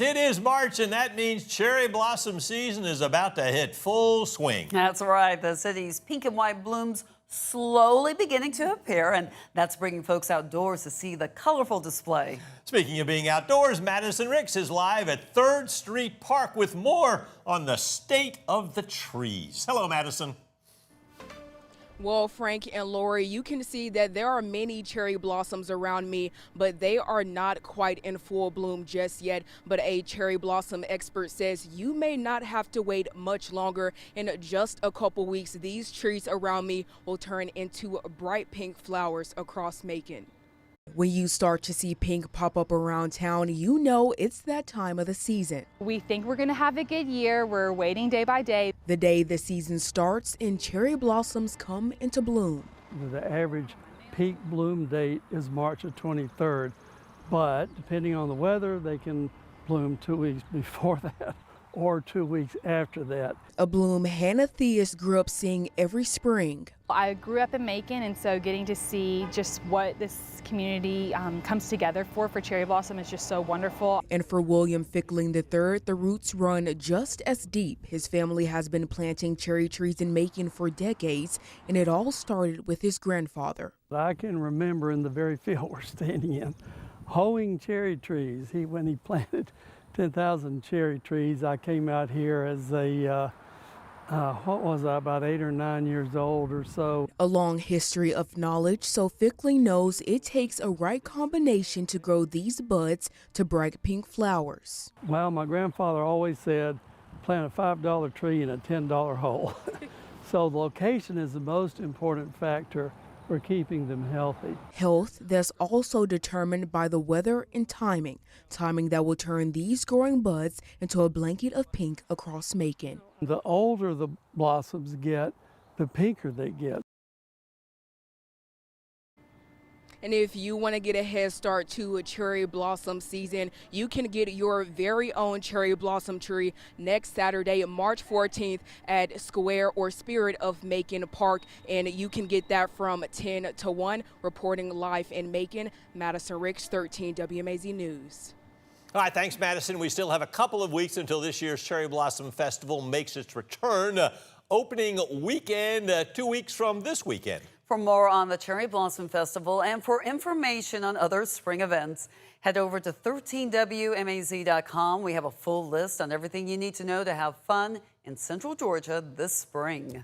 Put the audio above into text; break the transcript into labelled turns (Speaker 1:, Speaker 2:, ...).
Speaker 1: It is March, and that means cherry blossom season is about to hit full swing.
Speaker 2: That's right. The city's pink and white blooms slowly beginning to appear, and that's bringing folks outdoors to see the colorful display.
Speaker 1: Speaking of being outdoors, Madison Ricks is live at 3rd Street Park with more on the state of the trees. Hello, Madison.
Speaker 3: Well, Frank and Lori, you can see that there are many cherry blossoms around me, but they are not quite in full bloom just yet. But a cherry blossom expert says you may not have to wait much longer. In just a couple weeks, these trees around me will turn into bright pink flowers across Macon. When you start to see pink pop up around town, you know it's that time of the season.
Speaker 4: We think we're going to have a good year. We're waiting day by day.
Speaker 3: The day the season starts and cherry blossoms come into bloom.
Speaker 5: The average peak bloom date is March the 23rd, but depending on the weather, they can bloom 2 weeks before that or 2 weeks after that.
Speaker 3: A bloom Hannah Theus grew up seeing every spring.
Speaker 4: I grew up in Macon, and so getting to see just what this community comes together for cherry blossom is just so wonderful.
Speaker 3: And for William Fickling III, the roots run just as deep. His family has been planting cherry trees in Macon for decades, and it all started with his grandfather.
Speaker 5: I can remember in the very field we're standing in, hoeing cherry trees. When he planted 10,000 cherry trees, I came out here as a about 8 or 9 years old or so.
Speaker 3: A long history of knowledge, so Fickling knows it takes a right combination to grow these buds to bright pink flowers.
Speaker 5: Well, my grandfather always said, plant a $5 tree in a $10 hole. So the location is the most important factor for keeping them healthy.
Speaker 3: Health that's also determined by the weather and timing that will turn these growing buds into a blanket of pink across Macon.
Speaker 5: The older the blossoms get, the pinker they get.
Speaker 3: And if you want to get a head start to a cherry blossom season, you can get your very own cherry blossom tree next Saturday, March 14th at Square or Spirit of Macon Park. And you can get that from 10 to 1. Reporting live in Macon, Madison Ricks, 13 WMAZ News.
Speaker 1: All right, thanks, Madison. We still have a couple of weeks until this year's Cherry Blossom Festival makes its return. Opening weekend, 2 weeks from this weekend.
Speaker 2: For more on the Cherry Blossom Festival and for information on other spring events, head over to 13WMAZ.com. We have a full list on everything you need to know to have fun in Central Georgia this spring.